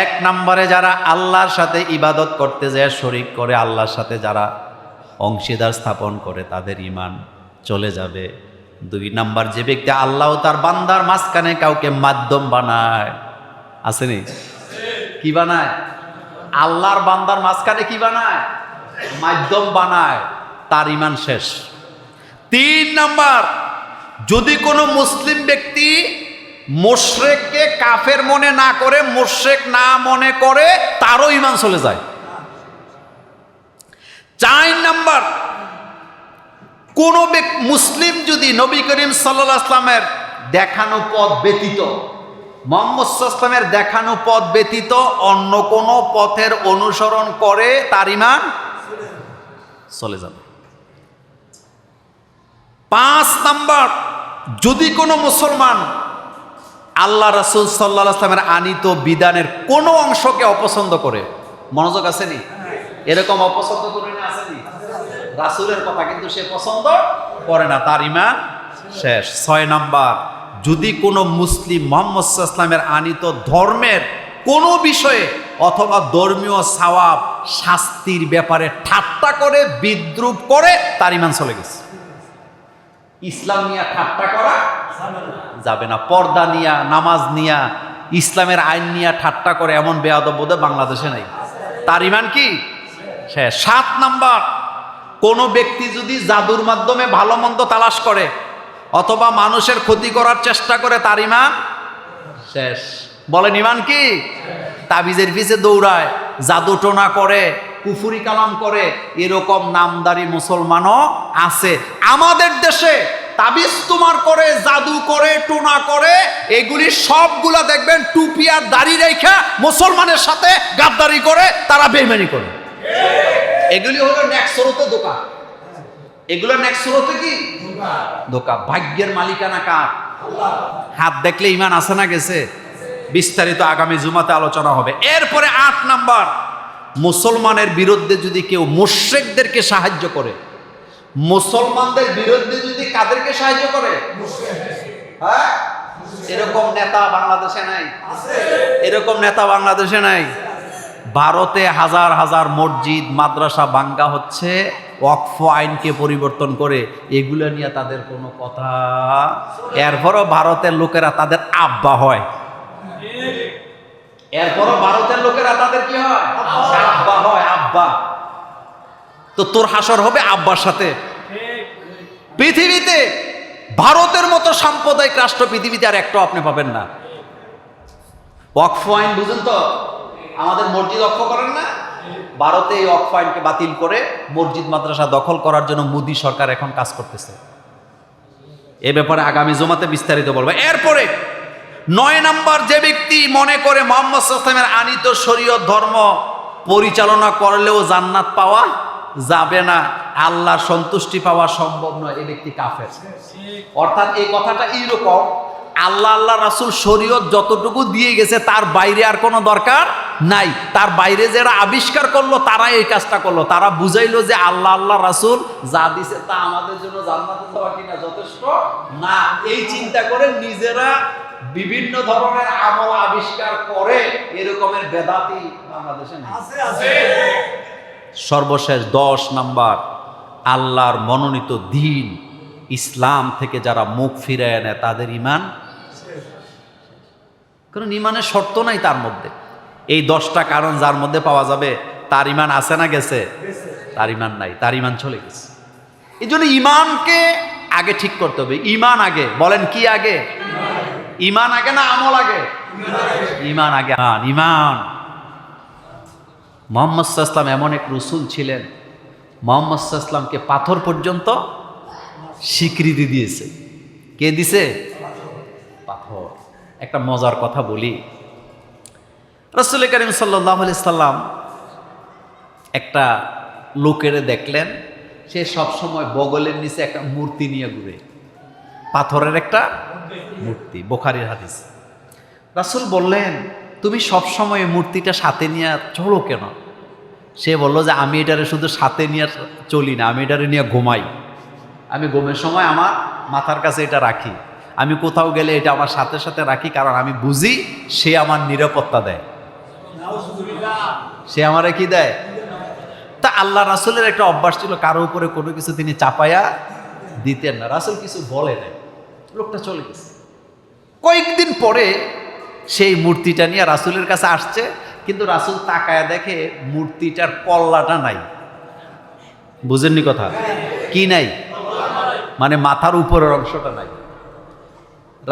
1 নম্বরে যারা আল্লাহর সাথে ইবাদত করতে যায় শরীক করে, আল্লাহর সাথে যারা অংশীদার স্থাপন করে তাদের ঈমান চলে যাবে। 2 নাম্বার, যে ব্যক্তি আল্লাহ তার বান্দার মাঝখানে কাউকে মাধ্যম বানায়, আসেনি? কি বানায়? আল্লাহর বান্দার মাঝখানে কি বানায়? মাধ্যম বানায়, তার ঈমান শেষ। 3 নাম্বার, যদি কোনো মুসলিম ব্যক্তি মুশরিককে কাফের মনে না করে, মুশরিক না মনে করে, তারও ঈমান চলে যায়। 4 নাম্বার, কোন মুসলিম যদি নবী করিম সাল্লাল্লাহু আলাইহি ওয়াসাল্লামের দেখানো পথ ব্যতীত, মুহাম্মদ সাল্লাল্লাহু আলাইহি ওয়াসাল্লামের দেখানো পথ ব্যতীত অন্য কোন পথের অনুসরণ করে, তার ঈমান চলে যাবে। 5 নাম্বার, যদি কোনো মুসলমান আল্লাহ রাসূল সাল্লাল্লাহু আলাইহি ওয়াসাল্লামের আনিত বিধানের কোনো অংশকে অপছন্দ করে, মনোযোগ আসেনি? এরকম অপছন্দ করে না, আসেনি? রাসূলের কথা কিন্তু সে পছন্দ করে না, তার ঈমান শেষ। 6 নাম্বার, যদি কোনো মুসলিম মুহাম্মদ সাল্লাল্লাহু আলাইহি ওয়াসাল্লামের আনিত ধর্মের কোনো বিষয়ে অথবা ধর্মীয় সওয়াব শাস্তির ব্যাপারে ঠাট্টা করে, বিদ্রূপ করে, তার ঈমান চলে গেছে। ইসলাম নিয়ে ঠাট্টা করা যাবে না। পর্দা নিয়া, নামাজ নিয়া, ইসলামের আইন নিয়ে ঠাট্টা করে এমন বেয়াদব বোধহয় বাংলাদেশে নাই, তার ঈমান কি শেষ। 7 নাম্বার, কোন ব্যক্তি যদি জাদুর মাধ্যমে ভালো মন্দ তালাশ করে অথবা মানুষের ক্ষতি করার চেষ্টা করে, তার ঈমান শেষ। বলেন ঈমান কি? তাবিজের পিছে দৌড়ায়, জাদু টোনা করে, কুফরি কালাম করে, এরকম নামদারি মুসলমানও আছে আমাদের দেশে। তাবিজ তোমার করে, জাদু করে, টোনা করে, এগুলি সবগুলা দেখবেন টুপি আর দাড়ি রেখা মুসলমানের সাথে গাদ্দারি করে, তারা বেঈমানি করে। এগুলি হলো নেক্সরতে দোকা, এগুলো নেক্সরতে কি দোকা। ভাগ্যের মালিকানা কার? হাত দেখলে ঈমান আছে না গেছে? বিস্তারিত আগামী জুমাতে আলোচনা হবে। এরপরে 8 নাম্বার, মুসলমানের বিরুদ্ধে যদি কেউ মুশরিকদেরকে সাহায্য করে, মুসলমানদের বিরুদ্ধে যদি কাদেরকে সাহায্য করে? হ্যাঁ, এরকম নেতা বাংলাদেশে নাই, এরকম নেতা বাংলাদেশে নাই। ভারতে হাজার হাজার মসজিদ মাদ্রাসা ভাঙ্গা হচ্ছে ওয়াকফ আইনকে পরিবর্তন করে, এগুলো নিয়ে তাদের কোনো কথা। এরপরও ভারতের লোকেরা তাদের আব্বা হয়, এরপরও ভারতের লোকেরা তাদের কি হয়? আব্বা হয়, আব্বা। তো তোর হাসর হবে আব্বার সাথে। পৃথিবীতে ভারতের মতো সাম্প্রদায়িক রাষ্ট্র পৃথিবীতে আর একটা আপনি পাবেন না। ওয়াকফ আইন বুঝেন তো? আমাদের মসজিদ অক্ষ করেন না? ভারতে এই ওয়াকফ আইনকে বাতিল করে মসজিদ মাদ্রাসা দখল করার জন্য মোদী সরকার এখন কাজ করতেছে। এ ব্যাপারে আগামী জুমাতে বিস্তারিত বলবো। এরপরে 9 নাম্বার, যে ব্যক্তি মনে করে মুহাম্মদ সাল্লাল্লাহু আলাইহি ওয়াসাল্লামের আনিত শরীয়ত ধর্ম পরিচালনা করলেও জান্নাত পাওয়া যাবে না, আল্লাহর সন্তুষ্টি পাওয়া সম্ভব নয়, এই ব্যক্তি কাফের। অর্থাৎ এই কথাটা এইরকম, আল্লাহ রাসূল শরীয়ত যতটুকু দিয়ে গেছে তার বাইরে আর কোনো দরকার নাই। তার বাইরে যারা আবিষ্কার করলো তারা এই কাজটা করলো, তারা বুঝাইলো যে আল্লাহ রাসূল যা দিছে তা আমাদের জন্য জান্নাতে যাওয়া কিনা যথেষ্ট না। এই চিন্তা করে নিজেরা বিভিন্ন ধরনের আমল আবিষ্কার করে, এরকমের বেদাতি বাংলাদেশে আছে। সর্বশেষ 10 নাম্বার, আল্লাহর মনোনীত দ্বীন ইসলাম থেকে যারা মুখ ফিরায় নেয় তাদের ঈমান, কারণ ঈমানের শর্ত নাই তার মধ্যে। এই 10টা কারণ যার মধ্যে পাওয়া যাবে তার ঈমান আছে না গেছে? তার ঈমান নাই, তার ঈমান চলে গেছে। এই জন্য ঈমানকে আগে ঠিক করতে হবে। ঈমান আগে, বলেন কি আগে? ঈমান আগে না আমল আগে? ঈমান আগে। ঈমান। মুহাম্মদ সাল্লাল্লাহু আলাইহি ওয়াসাল্লাম এমন এক রাসূল ছিলেন, মুহাম্মদ সাল্লাল্লাহু আলাইহি ওয়াসাল্লামকে পাথর পর্যন্ত স্বীকৃতি দিয়েছে। কে দিছে? পাথর। একটা মজার কথা বলি, রাসূল করিম সাল্লাল্লাহু আলাইহি সাল্লাম একটা লোকেরে দেখলেন, সে সবসময় বগলের নিচে একটা মূর্তি নিয়ে ঘুরে, পাথরের একটা মূর্তি, বুখারীর হাদিস। রাসূল বললেন, তুমি সবসময় এই মূর্তিটা সাথে নিয়ে চলো কেন? সে বলল যে আমি এটারে শুধু সাথে নিয়ে চলি না, আমি এটারে নিয়ে ঘুমাই। আমি ঘুমের সময় আমার মাথার কাছে এটা রাখি, আমি কোথাও গেলে এটা আমার সাথে সাথে রাখি, কারণ আমি বুঝি সে আমার নিরাপত্তা দেয়। সে আমারে কি দেয়? তা আল্লাহ রাসূলের একটা অভ্যাস ছিল, কারো উপরে কোনো কিছু তিনি চাপাইয়া দিতেন না। রাসূল কিছু বলে নাই, লোকটা চলে গেছে। কয়েকদিন পরে সেই মূর্তিটা নিয়ে রাসূলের কাছে আসছে, কিন্তু রাসূল তাকায়া দেখে মূর্তিটার কল্লাটা নাই। বুঝেননি কথা? কি নাই? মানে মাথার উপরের অংশটা নাই।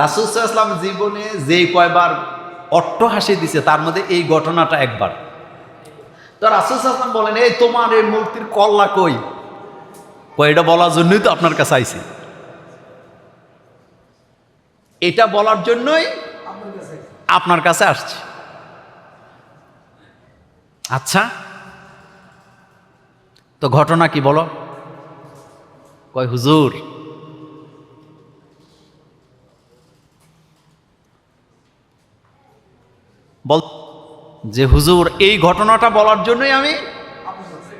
রাসূল সাল্লাল্লাহু আলাইহি ওয়াসাল্লাম জীবনে যেই কয়বার অট্টহাসি দিছে তার মধ্যে এই ঘটনাটা একবার। তো রাসূল সাল্লাল্লাহু আলাইহি ওয়াসাল্লাম বলেন, এই তোমার এই মূর্তির কল্লা কই? এটা বলার জন্যই তো আপনার কাছে আইছি, এটা বলার জন্যই আপনার কাছে আসছে। আচ্ছা, তো ঘটনা কি বলো? কয় হুজুর, বল যে হুজুর এই ঘটনাটা বলার জন্যই আমি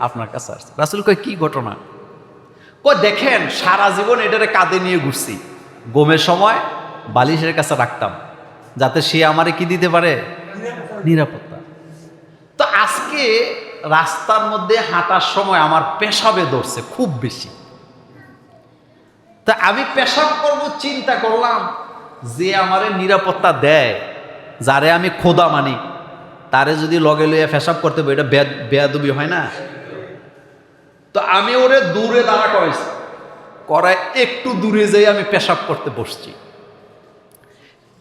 আপনার কাছে আসছি। রাসূল কয় কি ঘটনা? কয় দেখেন, সারা জীবন এটারে কাঁধে নিয়ে ঘুরছি, ঘুমের সময় বালিশের কাছে রাখতাম যাতে সে আমারে কি দিতে পারে? নিরাপত্তা। তো আজকে রাস্তার মধ্যে হাঁটার সময় আমার পেশাবে ধরছে খুব বেশি, তা আমি পেশাব করব চিন্তা করলাম, যে আমারে নিরাপত্তা দেয়, যারে আমি খোদা মানি, তারে যদি লগে লইয়া পেশাব করতে হবে, এটা বেয়াদবি হয় না? তো আমি ওরে দূরে দাঁড়া করাইছি, করায় একটু দূরে যেয়ে আমি পেশাব করতে বসছি।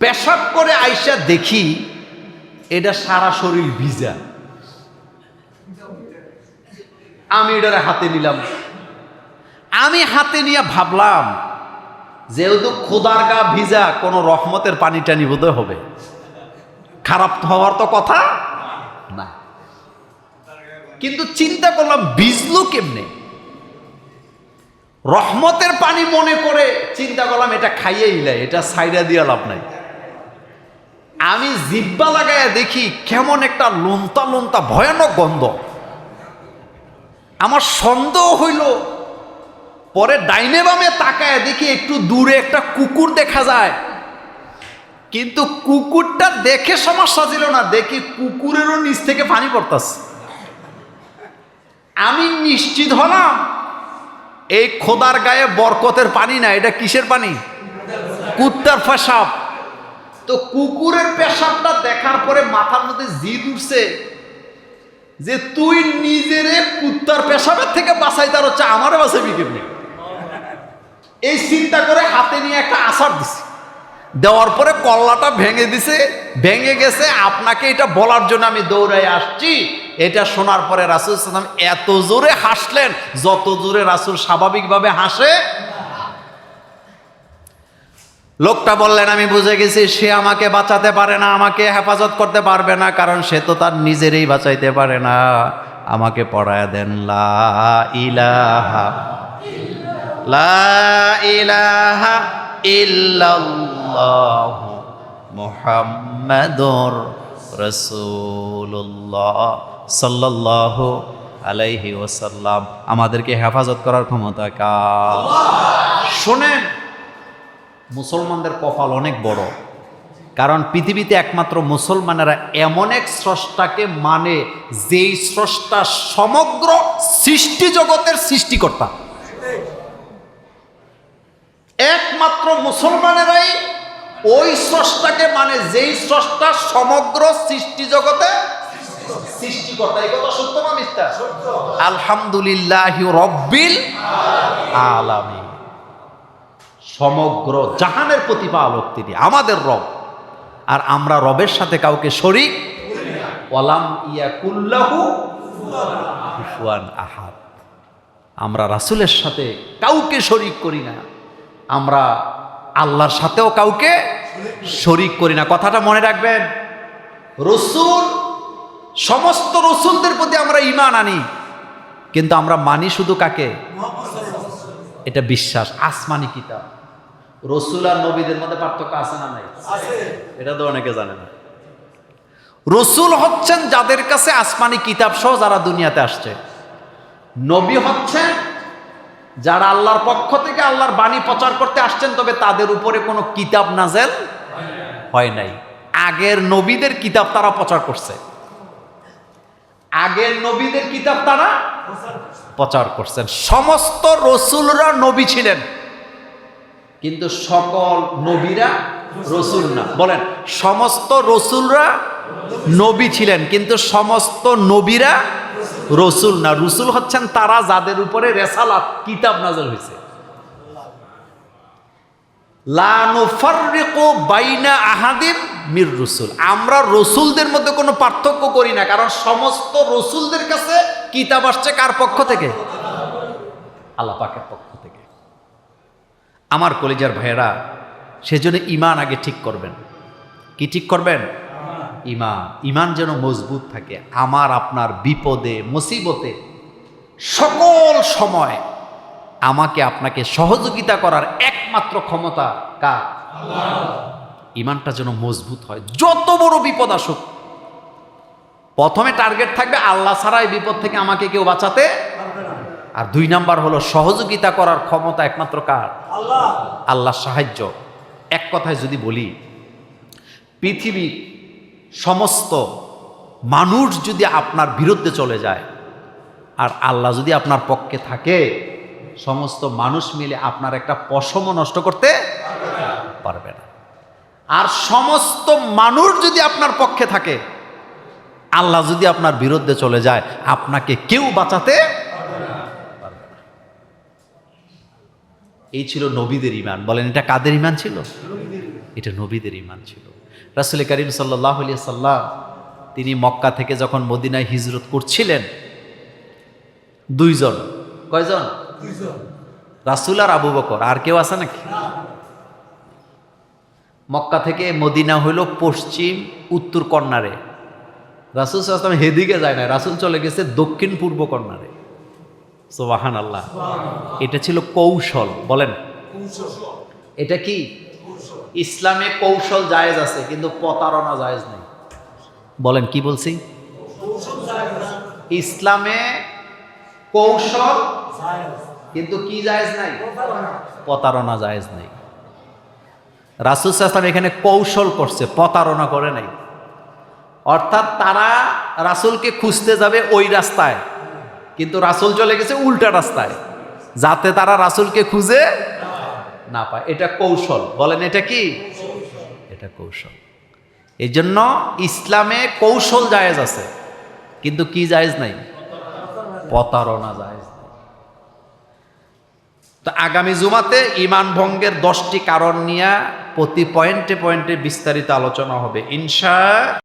পেশাব করে আইসা দেখি এটা সারা শরীর ভিজা। আমি এটারে হাতে নিলাম। আমি হাতে নিয়ে ভাবলাম, যেহেতু খোদার গা ভিজা, কোনো রহমতের পানি টানি বোধহয় হবে, খারাপ হওয়ার তো কথা না। কিন্তু চিন্তা করলাম ভিজলো কেমনে? রহমতের পানি মনে করে চিন্তা করলাম এটা খাইয়ে ইলাই, এটা সাইডা দিয়ে লাভ নাই। আমি জিব্বা লাগাইয়া দেখি কেমন একটা লোন্তা লোন্তা ভয়ানক গন্ধ। আমার সন্দেহ হইল, পরে ডাইনে বামে তাকায় দেখি একটু দূরে একটা কুকুর দেখা যায়, কিন্তু কুকুরটা দেখে সমস্যা ছিল না, দেখি কুকুরেরও নিচ থেকে পানি পড়তাছে। আমি নিশ্চিত হলাম এই খোদার গায়ে বরকতের পানি না, এটা কিসের পানি? কুত্তার পেশাব। তো কুকুরের পেশাবটা দেখার পরে মাথার মধ্যে জিদ উঠছে যে তুই নিজেরে কুত্তার পেশাবের থেকে বাঁচাইতে হচ্ছে, আমারে বাঁচাবি কেমনি? এই চিন্তা করে হাতে নিয়ে একটা আছাড় দিছে, দেওয়ার পরে কল্লাটা ভেঙে দিছে, ভেঙে গেছে। আপনাকে এটা বলার জন্য আমি দৌড়াই আসছি। এটা শোনার পরে রাসূল সাল্লাল্লাহু আলাইহি ওয়াসাল্লাম এত জোরে হাসলেন যত জোরে রাসূল স্বাভাবিকভাবে হাসে। লোকটা বললেন, আমি বুঝে গেছি সে আমাকে বাঁচাতে পারে না, আমাকে হেফাজত করতে পারবে না, কারণ সে তো তার নিজেরই বাঁচাইতে পারে না। আমাকে পড়ায় দেন লা ইলাহা ইল্লাল্লাহু মুহাম্মাদুর রাসূলুল্লাহ সাল্লাল্লাহু আলাইহি ওয়াসাল্লাম। আমাদেরকে হেফাজত করার ক্ষমতা কার? শোনেন, মুসলমানদের কপাল অনেক বড়, কারণ পৃথিবীতে একমাত্র মুসলমানেরা এমন এক স্রষ্টাকে মানে যেই স্রষ্টা সমগ্র সৃষ্টি জগতের সৃষ্টিকর্তা। একমাত্র মুসলমানেরাই ওই স্রষ্টাকে মানে যেই স্রষ্টা সমগ্র সৃষ্টি জগতে সৃষ্টিকর্তা। এই কথা সত্য না মিথ্যা? আলহামদুলিল্লাহি রাব্বিল আলামিন। সমগ্র জাহানের প্রতিপালক তিনি, আমাদের রব। আর আমরা রবের সাথে কাউকে শরীক ওয়ালাম ইয়াকুল্লাহু কুফুয়ান আহাদ। আমরা রাসূলের সাথে কাউকে শরীক করি না, আমরা আল্লাহর সাথেও কাউকে শরীক করি না। কথাটা মনে রাখবেন। রসুল, সমস্ত রসুলদের প্রতি আমরা ঈমান আনি, কিন্তু আমরা মানি শুধু কাকে? এটা বিশ্বাস। আসমানি কিতাব, রসুল আর নবীদের মধ্যে পার্থক্য আছে না নাই? এটা তো অনেকে জানে না। রসুল হচ্ছেন যাদের কাছে আসমানি কিতাব সহ যারা দুনিয়াতে আসছে। নবী হচ্ছেন যারা আল্লাহর পক্ষ থেকে আল্লাহর বাণী প্রচার করতে আসছেন, তবে তাদের উপরে কোনো কিতাব নাজেল হয় নাই। আগের নবীদের কিতাব তারা প্রচার করছে, আগের নবীদের কিতাব তারা প্রচার করছেন। সমস্ত রসুলরা নবী ছিলেন, কিন্তু সকল নবীরা রসুল না। বলেন, সমস্ত রসুলরা নবী ছিলেন, কিন্তু সমস্ত নবীরা রসুল না। রসুল হচ্ছেন তারা যাদের উপরে রেসালাত কিতাব নাযিল হয়েছে। লা নুফাররিকু বাইনা আহাদিন মির রসুল। আমরা রসুলদের মধ্যে কোনো পার্থক্য করি না, কারণ সমস্ত রসুলদের কাছে কিতাব আসছে কার পক্ষ থেকে? আল্লাহ পাকের পক্ষ থেকে। আমার কলিজার ভাইয়েরা, সেজন্য ঈমান আগে ঠিক করবেন। কি ঠিক করবেন? ঈমান। ঈমান যেন মজবুত থাকে। আমার আপনার বিপদে মুসিবতে সকল সময় আমাকে আপনাকে সহযোগিতা করার একমাত্র ক্ষমতা কার? ঈমানটা যেন মজবুত হয়। যত বড় বিপদ আসুক, প্রথমে টার্গেট থাকবে আল্লাহ ছাড়া এই বিপদ থেকে আমাকে কেউ বাঁচাতে। আর 2 নাম্বার হলো সহযোগিতা করার ক্ষমতা একমাত্র কার? আল্লাহ। আল্লাহর সাহায্য। এক কথায় যদি বলি, পৃথিবীর সমস্ত মানুষ যদি আপনার বিরুদ্ধে চলে যায় আর আল্লাহ যদি আপনার পক্ষে থাকে, সমস্ত মানুষ মিলে আপনার একটা পশমও নষ্ট করতে পারবে না। আর সমস্ত মানুষ যদি আপনার পক্ষে থাকে, আল্লাহ যদি আপনার বিরুদ্ধে চলে যায়, আপনাকে কেউ বাঁচাতে পারবে না। এই ছিল নবীদের ঈমান। বলেন, এটা কাদের ঈমান ছিল? এটা নবীদের ঈমান ছিল। রাসূল করিম সাল্লাল্লাহু আলাইহি সাল্লাম তিনি মক্কা থেকে যখন মদিনায় হিজরত করছিলেন, 2 জন। কয়জন? 2 জন। রাসূল আর আবু বকর। আর কেউ আছে নাকি? মক্কা থেকে মদিনা হইল পশ্চিম উত্তর কর্নারে। রাসূল সাল্লাল্লাহু আলাইহি ওয়াসাল্লাম হেদিকে যায় না, রাসূল চলে গেছে দক্ষিণ পূর্ব কর্নারে। সুবহানাল্লাহ। এটা ছিল কৌশল। বলেন, এটা কি? ইসলামে কৌশল জায়েজ আছে, কিন্তু প্রতারণা জায়েজ নেই। বলেন, কি বলছি? ইসলামে কৌশল কিন্তু কি জায়েজ নাই? প্রতারণা জায়েজ নেই। রাসূল সাল্লাল্লাহু আলাইহি ওয়াসাল্লাম এখানে কৌশল করছে, প্রতারণা করে নাই। অর্থাৎ তারা রাসূলকে খুঁজতে যাবে ওই রাস্তায়, কিন্তু রাসূল চলে গেছে উল্টা রাস্তায়। যাতে তারা রাসূলকে খুঁজে না পায়। এটা কৌশল, বলেন এটা কি? এটা কৌশল। এই জন্য ইসলামে কৌশল জায়েজ আছে, কিন্তু কি জায়েজ নাই? প্রতারণা জায়েজ নাই। তো আগামী জুমাতে ঈমান ভঙ্গের 10টি কারণ নিয়ে প্রতি পয়েন্টে পয়েন্টে বিস্তারিত আলোচনা হবে ইনশাআল্লাহ।